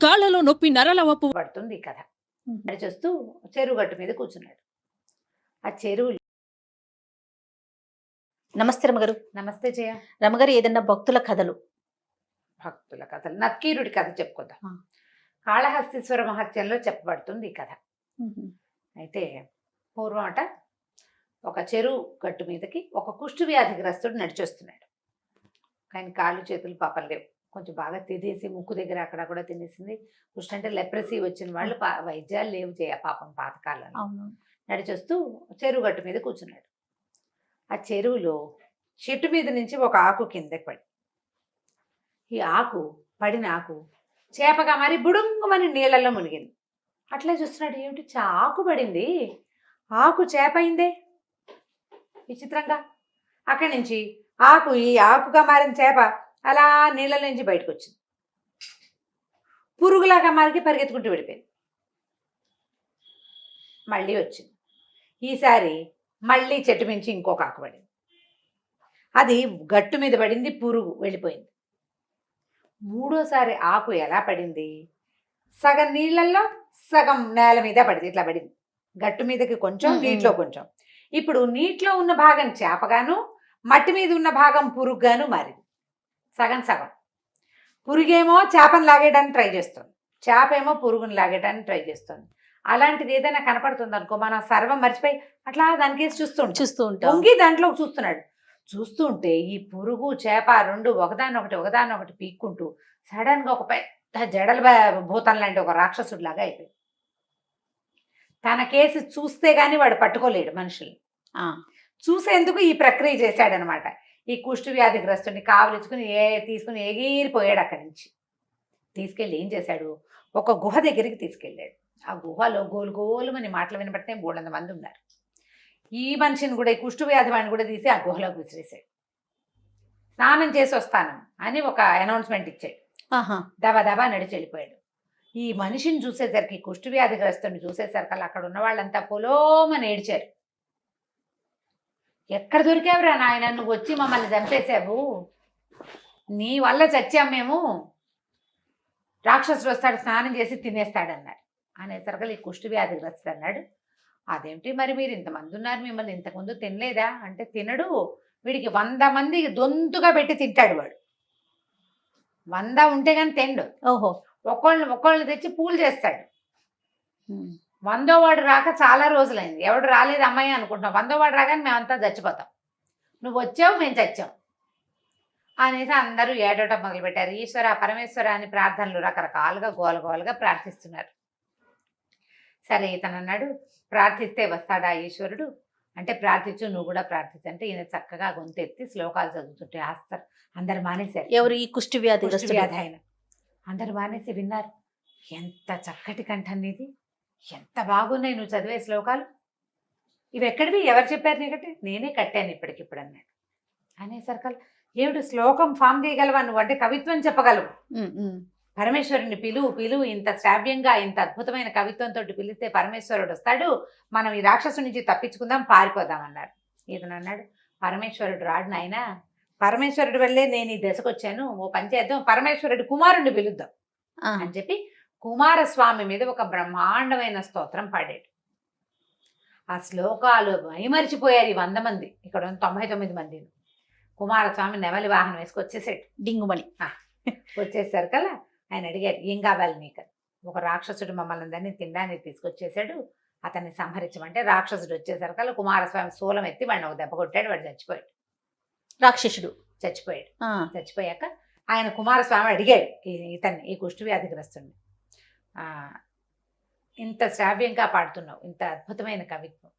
కాళ్లలో నొప్పి నరల వప్పు పడుతుంది ఈ కథ. చూస్తూ చెరువు గట్టు మీద కూర్చున్నాడు. ఆ చెరువులో నమస్తే రమగారు. నమస్తే జయ. రమగారు, ఏదన్నా భక్తుల కథలు నక్కీరుడి కథ చెప్పుకుందాం. కాళహస్తీశ్వర మహత్యంలో చెప్పబడుతుంది ఈ కథ. అయితే పూర్వం ఒక చెరువు గట్టు మీదకి ఒక కుష్టు వ్యాధిగ్రస్తుడు నడిచొస్తున్నాడు. కానీ కాళ్ళు చేతులు పాపం లేవు, కొంచెం బాగా తినేసి ముక్కు దగ్గర అక్కడ కూడా తినేసింది. కుష్టు అంటే లెప్రసీ వచ్చిన వాళ్ళు వైద్యాలు లేవు చేయ పాపం పాతకాలంలో. నడిచొస్తూ చెరువు గట్టు మీద కూర్చున్నాడు. ఆ చెరువులో చెట్టు మీద నుంచి ఒక ఆకు కిందకి పడి, ఈ ఆకు పడిన ఆకు చేపగా మరి బుడుంగుమని నీళ్ళల్లో మునిగింది. అట్లా చూస్తున్నాడు, ఏమిటి ఆకు పడింది, ఆకు చేప అయిందే విచిత్రంగా. అక్కడి నుంచి ఈ ఆకుగా మారిన చేప అలా నీళ్ళ నుంచి బయటకు వచ్చింది. పురుగులాగా మారికి పరిగెత్తుకుంటూ వెళ్ళిపోయింది. మళ్ళీ వచ్చింది. ఈసారి మళ్ళీ చెట్టు మించి ఇంకొక ఆకు పడింది. అది గట్టు మీద పడింది, పురుగు వెళ్ళిపోయింది. మూడోసారి ఆకు ఎలా పడింది, సగం నీళ్ళల్లో సగం నేల మీద పడింది. ఇట్లా పడింది, గట్టు మీదకి కొంచెం, నీటిలో కొంచెం. ఇప్పుడు నీటిలో ఉన్న భాగం చేపగాను, మట్టి మీద ఉన్న భాగం పురుగుగాను మారింది. సగం సగం. పురుగేమో చేపను లాగేయడానికి ట్రై చేస్తుంది, చేప ఏమో పురుగును లాగేయడానికి ట్రై చేస్తుంది. అలాంటిది ఏదైనా కనపడుతుంది అనుకో, మనం సర్వం మర్చిపోయి అట్లా దానికేసి చూస్తూ ఉంటాం. వంగి దాంట్లో చూస్తూ ఉంటే ఈ పురుగు చేప రెండు ఒకదానొకటి పీక్కుంటూ సడన్గా ఒక పెద్ద జడల భూతం లాంటి ఒక రాక్షసుడు లాగా అయిపోయింది. తన కేసు చూస్తే గానీ వాడు పట్టుకోలేడు మనుషుల్ని. చూసేందుకు ఈ ప్రక్రియ చేశాడనమాట. ఈ కుష్టు వ్యాధిగ్రస్తుని కావలించుకుని తీసుకుని ఎగిరిపోయాడు. అక్కడి నుంచి తీసుకెళ్ళి ఏం చేశాడు, ఒక గుహ దగ్గరికి తీసుకెళ్ళాడు. ఆ గుహలో గోలుమని మాటలు వినబడితే 300 మంది ఉన్నారు. ఈ మనిషిని కూడా, ఈ కుష్టు వ్యాధి వాడిని కూడా తీసి ఆ గుహలోకి విసిరేసాడు. స్నానం చేసి వస్తాను అని ఒక అనౌన్స్మెంట్ ఇచ్చాడు. దబా నడిచి వెళ్ళిపోయాడు. ఈ మనిషిని చూసేసరికి, కుష్టు వ్యాధిగ్రస్తుని చూసేసరికి అక్కడ ఉన్న వాళ్ళంతా పొలోమని ఏడ్చారు. ఎక్కడ దొరికావురా నాయన, నువ్వు వచ్చి మమ్మల్ని చంపేశావు, నీ వల్ల చచ్చాం మేము, రాక్షసుడు వస్తాడు స్నానం చేసి తినేస్తాడన్నారు. అనేసరికి ఈ కుష్టు వ్యాధిగ్రస్తుడు అన్నాడు, అదేమిటి మరి మీరు ఇంతమంది ఉన్నారు, మిమ్మల్ని ఇంతకుముందు తినలేదా అంటే, తినడు, వీడికి 100 మంది దొంతుగా పెట్టి తింటాడు వాడు, 100 ఉంటే కానీ తిండు. ఓహో, ఒకళ్ళని తెచ్చి పూలు చేస్తాడు. 100వ వాడు రాక చాలా రోజులైంది, ఎవడు రాలేదు అమ్మాయి అనుకుంటున్నాం, 100వ వాడు రాగానే మేమంతా చచ్చిపోతాం, నువ్వు వచ్చావు మేము చచ్చాం అనేసి అందరూ ఏడవటం మొదలుపెట్టారు. ఈశ్వర పరమేశ్వర అని ప్రార్థనలు రకరకాలుగా గోలగోలుగా ప్రార్థిస్తున్నారు. సరే ఇతను అన్నాడు, ప్రార్థిస్తే వస్తాడా ఈశ్వరుడు అంటే, ప్రార్థించు నువ్వు కూడా ప్రార్థించు అంటే, ఈయన చక్కగా గొంతెత్తి శ్లోకాలు చదువుతుంటే ఆస్తారు. అందరు మానేశారు. ఎవరు? ఈ కుష్టి వ్యాధి ఆయన. అందరు మానేసి విన్నారు. ఎంత చక్కటి కంఠం నీది, ఎంత బాగున్నాయి నువ్వు చదివే శ్లోకాలు, ఇవి ఎక్కడివి, ఎవరు చెప్పారు నీకంటే, నేనే కట్టాను ఇప్పటికిప్పుడు అన్నాడు. అనేసరికి ఏమిటి శ్లోకం ఫామ్ చేయగలవా నువ్వు అంటే, కవిత్వం చెప్పగలవు, పరమేశ్వరుని పిలువు, ఇంత శ్రావ్యంగా ఇంత అద్భుతమైన కవిత్వంతో పిలిస్తే పరమేశ్వరుడు వస్తాడు, మనం ఈ రాక్షసు నుంచి తప్పించుకుందాం, పారిపోదాం అన్నారు. ఇతను అన్నాడు, పరమేశ్వరుడు రాడు నాయన, పరమేశ్వరుడి వల్లే నేను ఈ దశకు వచ్చాను, ఓ పని చేద్దాం, పరమేశ్వరుడి కుమారుణ్ణి పిలుద్దాం అని చెప్పి కుమారస్వామి మీద ఒక బ్రహ్మాండమైన స్తోత్రం పాడాడు. ఆ శ్లోకాలు మైమరిచిపోయారు ఈ 100 మంది, ఇక్కడ 99 మంది. కుమారస్వామి నెమలి వాహనం వేసుకొచ్చేసాడు, డింగుమణి. వచ్చేసరికల్లా ఆయన అడిగారు, ఏం కావాలి నీకు? ఒక రాక్షసుడు మమ్మల్ని అందరినీ తినడానికి తీసుకొచ్చేసాడు, అతన్ని సంహరించమంటే, రాక్షసుడు వచ్చేసరికల్లా కుమారస్వామి శూలం ఎత్తి వాడిని ఒక దెబ్బ కొట్టాడు, వాడు చచ్చిపోయాడు. రాక్షసుడు చచ్చిపోయాడు. చచ్చిపోయాక ఆయన కుమారస్వామి అడిగాడు ఇతన్ని, ఈ కుష్టు వ్యాధిగ్రస్తుడిని, ఇంత శ్రావ్యంగా పాడుతున్నావు, ఇంత అద్భుతమైన కవిత్వం,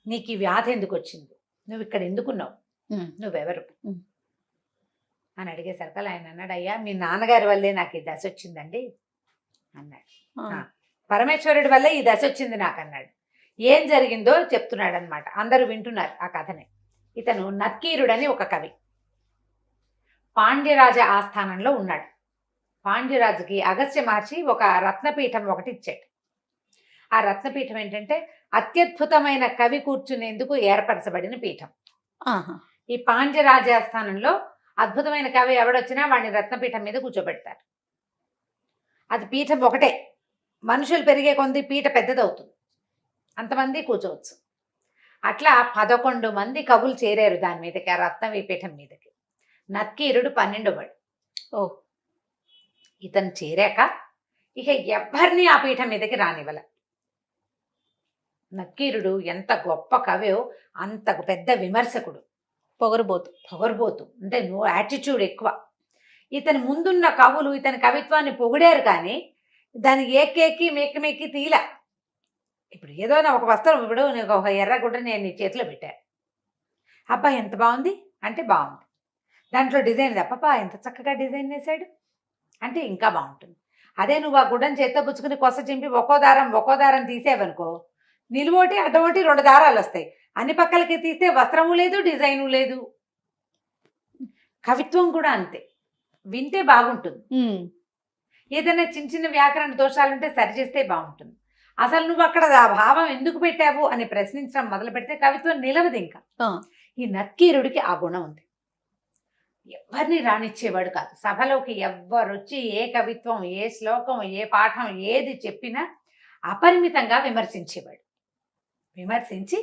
నీకు ఈ వ్యాధి ఎందుకు వచ్చింది, నువ్వు ఇక్కడ ఎందుకున్నావు, నువ్వెవరు అని అడిగేసరికి ఆయన అన్నాడు, అయ్యా మీ నాన్నగారి వల్లే నాకు ఈ దశ వచ్చిందండి అన్నాడు. పరమేశ్వరుడి వల్లే ఈ దశ వచ్చింది నాకు అన్నాడు. ఏం జరిగిందో చెప్తున్నాడు అనమాట. అందరూ వింటున్నారు ఆ కథని. ఇతను నక్కీరుడని ఒక కవి, పాండ్యరాజ ఆస్థానంలో ఉన్నాడు. పాండ్యరాజుకి అగస్త్య మహర్షి ఒక రత్నపీఠం ఒకటి ఇచ్చాడు. ఆ రత్నపీఠం ఏంటంటే అత్యద్భుతమైన కవి కూర్చునేందుకు ఏర్పరచబడిన పీఠం. ఈ పాండ్యరాజాస్థానంలో అద్భుతమైన కవి ఎవడొచ్చినా వాడిని రత్నపీఠం మీద కూర్చోబెడతారు. అది పీఠం ఒకటే, మనుషులు పెరిగే కొంది పీట పెద్దదవుతుంది, అంతమంది కూర్చోవచ్చు. అట్లా 11 మంది కవులు చేరారు దాని మీదకి, ఆ రత్నవి పీఠం మీదకి. నక్కీరుడు 12వాడు. ఓ ఇతను చేరాక ఇక ఎవ్వరిని ఆ పీఠం మీదకి రానివ్వల. నక్కీరుడు ఎంత గొప్ప కవో అంత పెద్ద విమర్శకుడు, పొగరుబోతు. పొగరబోతు, అంటే నో యాటిట్యూడ్ ఎక్కువ. ఇతని ముందున్న కవులు ఇతని కవిత్వాన్ని పొగిడారు, కానీ దాన్ని ఏకేకి మెక్కి తీల. ఇప్పుడు ఏదో నా ఒక వస్త్రం, ఇప్పుడు నీకు ఒక ఎర్రగుడ్డ నేను నీ చేతిలో పెట్టా, అబ్బా ఎంత బాగుంది అంటే బాగుంది, దాంట్లో డిజైన్ అబ్బా ఎంత చక్కగా డిజైన్ వేశాడు అంటే ఇంకా బాగుంటుంది. అదే నువ్వు ఆ గుడ్డను చేత్తో పుచ్చుకుని కొస చింపి ఒక్కో దారం తీసేవనుకో, నిలువోటి అడ్డమోటి 2 దారాలు వస్తాయి, అన్ని పక్కలకి తీస్తే వస్త్రము లేదు, డిజైను లేదు. కవిత్వం కూడా అంతే, వింటే బాగుంటుంది, ఏదైనా చిన్న చిన్న వ్యాకరణ దోషాలుంటే సరిచేస్తే బాగుంటుంది. అసలు నువ్వు అక్కడ ఆ భావం ఎందుకు పెట్టావు అని ప్రశ్నించడం మొదలు పెడితే కవిత్వం నిలవదు ఇంకా. ఈ నక్కీరుడికి ఆ గుణం ఉంది, ఎవరిని రానిచ్చేవాడు కాదు. సభలోకి ఎవ్వరొచ్చి ఏ కవిత్వం, ఏ శ్లోకం, ఏ పాఠం ఏది చెప్పినా అపరిమితంగా విమర్శించేవాడు. విమర్శించి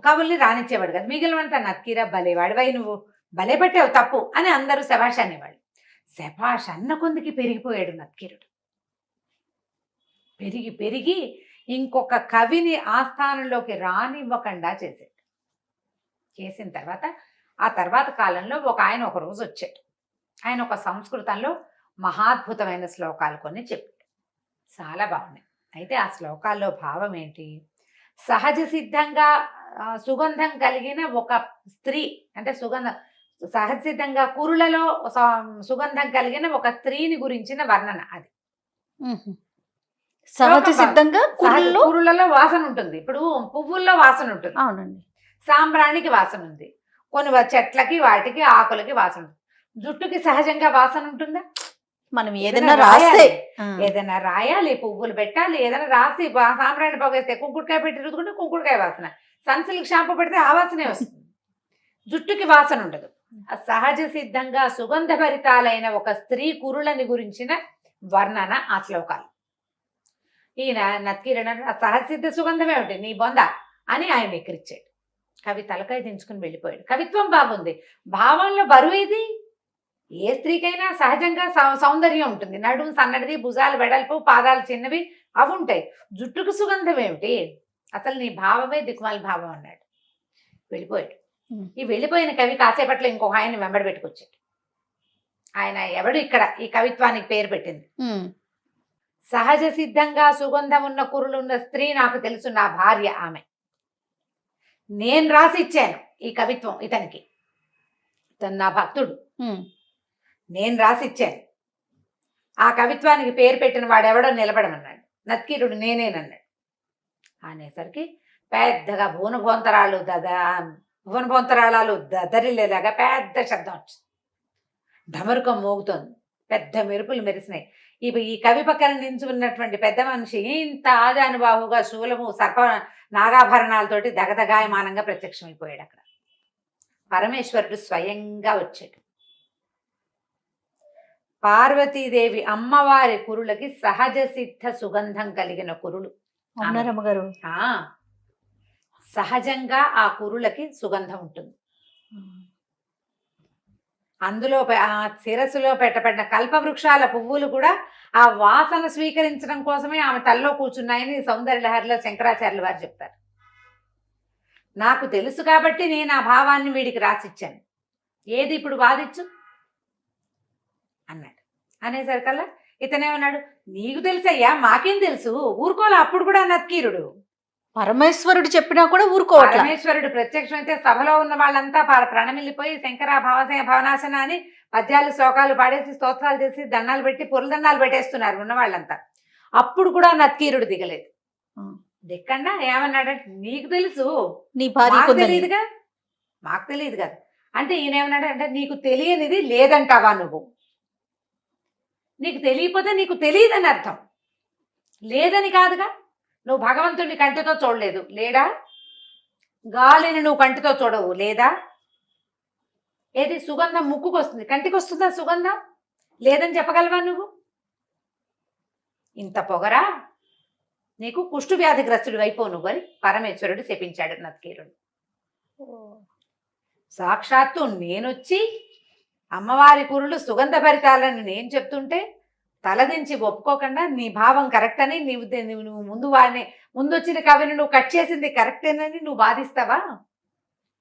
కవుల్ని రానిచ్చేవాడు కాదు. మిగిలినంతా నక్కీరా భలేవాడివై, నువ్వు భలే పెట్టావు తప్పు అని అందరూ శభాష్ అనేవాడు. శభాష్ అన్న కొందికి పెరిగిపోయాడు నక్కీరుడు. పెరిగి పెరిగి ఇంకొక కవిని ఆ స్థానంలోకి రానివ్వకుండా చేశాడు. చేసిన తర్వాత ఆ తర్వాత కాలంలో ఆయన ఒక రోజు వచ్చాడు. ఆయన ఒక సంస్కృతంలో మహాద్భుతమైన శ్లోకాలు కొన్ని చెప్పాడు, చాలా బాగున్నాయి. అయితే ఆ శ్లోకాల్లో భావం ఏంటి? సహజ సిద్ధంగా సుగంధం కలిగిన ఒక స్త్రీ, అంటే సహజ సిద్ధంగా కురులలో సుగంధం కలిగిన ఒక స్త్రీని గురించిన వర్ణన. అది సహజ సిద్ధంగా కురులలో వాసన ఉంటుంది. ఇప్పుడు పువ్వుల్లో వాసన ఉంటుంది, అవునండి, సాంబ్రాణికి వాసన ఉంది, కొన్ని చెట్లకి వాటికి ఆకులకి వాసన ఉంటుంది. జుట్టుకి సహజంగా వాసన ఉంటుందా? మనం ఏదైనా రాస్తే ఏదైనా రాయాలి, పువ్వులు పెట్టాలి, ఏదైనా రాసి సాంబ్రాణి పొగేస్తే కుంకుడుకాయ పెట్టి రుద్దుకుంటే కుంకుడుకాయ వాసన, సన్సిల్క్ షాంపూ పెడితే ఆ వాసనే వస్తుంది. జుట్టుకి వాసన ఉండదు. సహజ సిద్ధంగా సుగంధభరితాలైన ఒక స్త్రీ కురులని గురించిన వర్ణన ఆ శ్లోకాలు. ఈయన నక్కీరుడు సహజ సిద్ధ సుగంధమే ఉంటుంది నీ బొంద అని ఆయన ఎక్కిరిచ్చాడు. కవి తలకాయ దించుకుని వెళ్ళిపోయాడు. కవిత్వం బాగుంది, భావంలో బరువు ఇది. ఏ స్త్రీకైనా సహజంగా సౌందర్యం ఉంటుంది, నడుము సన్నడిది, భుజాలు వెడల్పు, పాదాలు చిన్నవి, అవి ఉంటాయి. జుట్టుకు సుగంధం ఏమిటి? అసలు నీ భావమే దిక్కుమాలి భావం అన్నాడు. వెళ్ళిపోయాడు. ఈ వెళ్ళిపోయిన కవి కాసేపట్లో ఇంకొక ఆయన వెంబడి పెట్టుకొచ్చాడు. ఆయన ఎవడు ఇక్కడ ఈ కవిత్వానికి పేరు పెట్టింది? సహజ సిద్ధంగా సుగంధం ఉన్న కురులున్న స్త్రీ నాకు తెలుసు, నా భార్య ఆమె. నేను రాసి ఇచ్చాను ఈ కవిత్వం ఇతనికి, ఇతను నా భక్తుడు, నేను రాసి ఇచ్చాను. ఆ కవిత్వానికి పేరు పెట్టిన వాడెవడో నిలబడమన్నాడు. నక్కీరుడు నేనేనన్నాడు. అనేసరికి పెద్దగా భువనభోంతరాళాలు దరిలేలాగా పెద్ద శబ్దం వచ్చింది. ఢమరుకం మోగుతోంది, పెద్ద మెరుపులు మెరిసినాయి. ఈ కవి పక్కన నించున్నటువంటి పెద్ద మనిషి ఇంత ఆజానుబాహుగా శూలము సర్ప నాగాభరణాలతోటి దగదగాయమానంగా ప్రత్యక్షమైపోయాడు. అక్కడ పరమేశ్వరుడు స్వయంగా వచ్చాడు. పార్వతీదేవి అమ్మవారి కురులకి సహజ సిద్ధ సుగంధం కలిగిన కురులు అమ్మగారు. సహజంగా ఆ కురులకి సుగంధం ఉంటుంది. అందులో ఆ శిరస్సులో పెట్టబడిన కల్పవృక్షాల పువ్వులు కూడా ఆ వాసన స్వీకరించడం కోసమే ఆమె తల్లో కూర్చున్నాయని సౌందర్యలహరిలో శంకరాచార్యుల వారు చెప్తారు. నాకు తెలుసు కాబట్టి నేను ఆ భావాన్ని వీడికి రాసిచ్చాను, ఏది ఇప్పుడు వాదించు అన్నాడు. అనేసరికల్లా ఇతనేమన్నాడు, నీకు తెలుసయ్యా, మాకేం తెలుసు, ఊరుకోలే. అప్పుడు కూడా నక్కీరుడు పరమేశ్వరుడు చెప్పినా కూడా ఊరుకోవాలి. పరమేశ్వరుడు ప్రత్యక్షమైతే సభలో ఉన్న వాళ్ళంతా ప్రణమిల్లిపోయి శంకర భవనాశన అని పద్యాలు శ్లోకాలు పాడేసి స్తోత్రాలు చేసి దండాలు పెట్టి పొరుదండాలు పెట్టేస్తున్నారు ఉన్న వాళ్ళంతా. అప్పుడు కూడా నక్కీరుడు దిగలేదు. దిక్కండా ఏమన్నాడంటే, నీకు తెలుసు, నీ భార్య తెలియదుగా, మాకు తెలియదు కదా అంటే ఈయన ఏమన్నాడంటే, నీకు తెలియనిది లేదంటావా నువ్వు? నీకు తెలియకపోతే నీకు తెలియదని అర్థం, లేదని కాదుగా. నువ్వు భగవంతుడిని కంటితో చూడలేదు, లేడా? గాలిని నువ్వు కంటితో చూడవు, లేదా? ఏది సుగంధం ముక్కుకు వస్తుంది, కంటికి వస్తుందా సుగంధం? లేదని చెప్పగలవా నువ్వు? ఇంత పొగరా, నీకు కుష్టు వ్యాధిగ్రస్తుడు అయిపోవు నువ్వు అని పరమేశ్వరుడు శపించాడు నత్కీరుడు. సాక్షాత్తు నేనొచ్చి అమ్మవారి కూరలు సుగంధ భరితాలని నేను చెప్తుంటే తలదించి ఒప్పుకోకుండా నీ భావం కరెక్ట్ అని నువ్వు ముందు వచ్చిన కవిని నువ్వు కట్ చేసింది కరెక్టేనని నువ్వు బాధిస్తావా?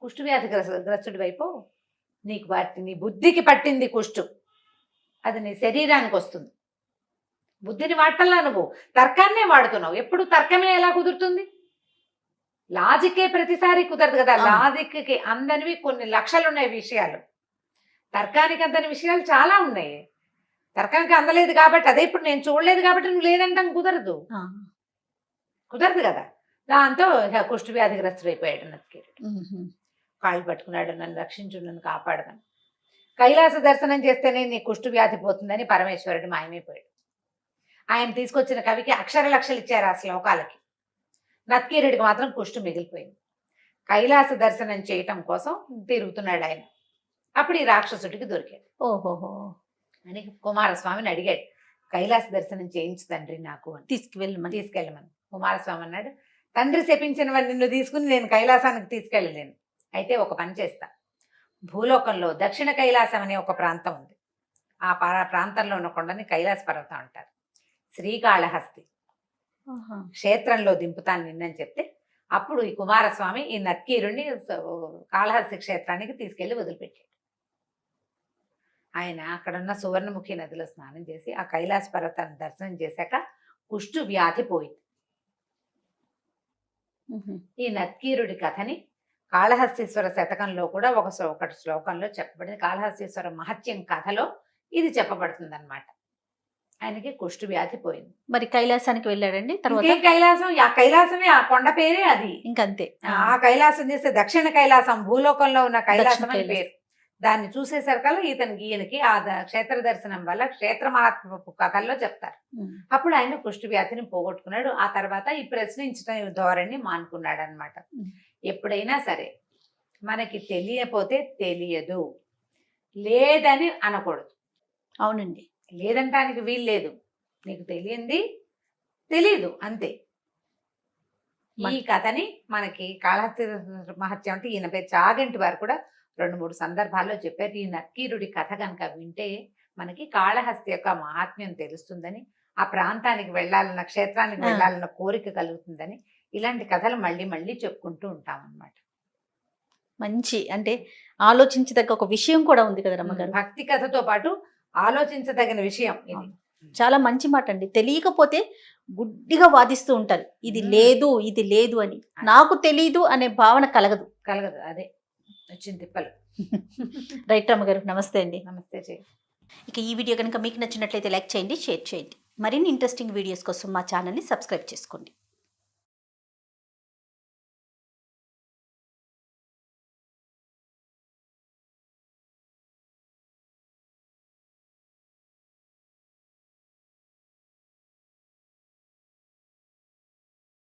కుష్టు వ్యాధి గ్రస్తుడి వైపు నీకు నీ బుద్ధికి పట్టింది కుష్టు, అది నీ శరీరానికి వస్తుంది. బుద్ధిని వాడటంలా నువ్వు తర్కాన్నే వాడుతున్నావు. ఎప్పుడు తర్కమే ఎలా కుదురుతుంది? లాజిక్కే ప్రతిసారి కుదరదు కదా. లాజిక్కి అందనివి కొన్ని లక్షలు ఉన్నాయి విషయాలు, తర్కానికి అందని విషయాలు చాలా ఉన్నాయి. తర్కానికి అందలేదు కాబట్టి, అదే ఇప్పుడు నేను చూడలేదు కాబట్టి నువ్వు లేదంటాం కుదరదు కదా. దాంతో కుష్టు వ్యాధిగ్రస్తుడు అయిపోయాడు నత్కీరుడు. కాళ్ళు పట్టుకున్నాడు, నన్ను రక్షించు, నన్ను కాపాడదని. కైలాస దర్శనం చేస్తేనే నీ కుష్టు వ్యాధి పోతుందని పరమేశ్వరుడు మాయమైపోయాడు. ఆయన తీసుకొచ్చిన కవికి అక్షర లక్షలు ఇచ్చారు ఆ శ్లోకాలకి. నత్కీరుడికి మాత్రం కుష్టు మిగిలిపోయింది. కైలాస దర్శనం చేయటం కోసం తిరుగుతున్నాడు ఆయన. అప్పుడు ఈ రాక్షసుడికి దొరికాడు. ఓహోహో అని కుమారస్వామిని అడిగాడు, కైలాస దర్శనం చేయించు తండ్రి నాకు అని. తీసుకెళ్ళమని కుమారస్వామి అన్నాడు, తండ్రి శపించిన నిన్ను తీసుకుని నేను కైలాసానికి తీసుకెళ్ళలేను. అయితే ఒక పని చేస్తా, భూలోకంలో దక్షిణ కైలాసం అనే ఒక ప్రాంతం ఉంది. ఆ ప్రాంతంలో ఉన్న కొండని కైలాస పర్వతం అంటారు. శ్రీకాళహస్తి క్షేత్రంలో దింపుతాను నిన్నని చెప్తే అప్పుడు ఈ కుమారస్వామి ఈ నత్కీరుణ్ణి కాళహస్తి క్షేత్రానికి తీసుకెళ్లి వదిలిపెట్టాడు. ఆయన అక్కడున్న సువర్ణముఖి నదిలో స్నానం చేసి ఆ కైలాస పర్వతాన్ని దర్శనం చేశాక కుష్టు వ్యాధి పోయింది. ఈ నత్కీరుడి కథని కాళహస్తీశ్వర శతకంలో కూడా ఒకటి శ్లోకంలో చెప్పబడింది. కాళహస్తీశ్వర మహత్యం కథలో ఇది చెప్పబడుతుంది అన్నమాట. ఆయనకి కుష్టు వ్యాధి పోయింది. మరి కైలాసానికి వెళ్ళాడండి తర్వాత? కైలాసం, ఆ కైలాసమే, ఆ కొండ పేరే అది. ఇంకంతే. ఆ కైలాసం చేస్తే దక్షిణ కైలాసం, భూలోకంలో ఉన్న కైలాసం అని పేరు. దాన్ని చూసేసరికల్లా ఈయనకి ఆ క్షేత్ర దర్శనం వల్ల క్షేత్ర మహాత్మపు కథల్లో చెప్తారు. అప్పుడు ఆయన కుష్టు వ్యాధిని పోగొట్టుకున్నాడు. ఆ తర్వాత ఈ ప్రశ్నించడం ధోరణి మానుకున్నాడు అనమాట. ఎప్పుడైనా సరే మనకి తెలియకపోతే తెలియదు, లేదని అనకూడదు. అవునండి, లేదంటానికి వీలు లేదు. నీకు తెలియంది తెలీదు అంతే. ఈ కథని మనకి కాళహస్తి మహత్యం అంటే ఈయన పేరు చాగంటి వారు కూడా 2-3 సందర్భాల్లో చెప్పారు. ఈ నత్కీరుడి కథ కనుక వింటే మనకి కాళహస్తి యొక్క మహాత్మ్యం తెలుస్తుందని, ఆ ప్రాంతానికి వెళ్ళాలన్న, క్షేత్రానికి వెళ్ళాలన్న కోరిక కలుగుతుందని ఇలాంటి కథలు మళ్ళీ మళ్ళీ చెప్పుకుంటూ ఉంటాం అన్నమాట. మంచి అంటే ఆలోచించదగ్గ ఒక విషయం కూడా ఉంది కదా రమ్మగారు. భక్తి కథతో పాటు ఆలోచించదగిన విషయం ఇది. చాలా మంచి మాట అండి. తెలియకపోతే గుడ్డిగా వాదిస్తూ ఉంటారు, ఇది లేదు ఇది లేదు అని. నాకు తెలీదు అనే భావన కలగదు. అదే వచ్చింది తిప్పలు. రైట్ రమ్మగారు, నమస్తే అండి. నమస్తే చేయి. ఇక ఈ వీడియో కనుక మీకు నచ్చినట్లయితే లైక్ చేయండి, షేర్ చేయండి. మరిన్ని ఇంట్రెస్టింగ్ వీడియోస్ కోసం మా ఛానల్ని సబ్స్క్రైబ్ చేసుకోండి.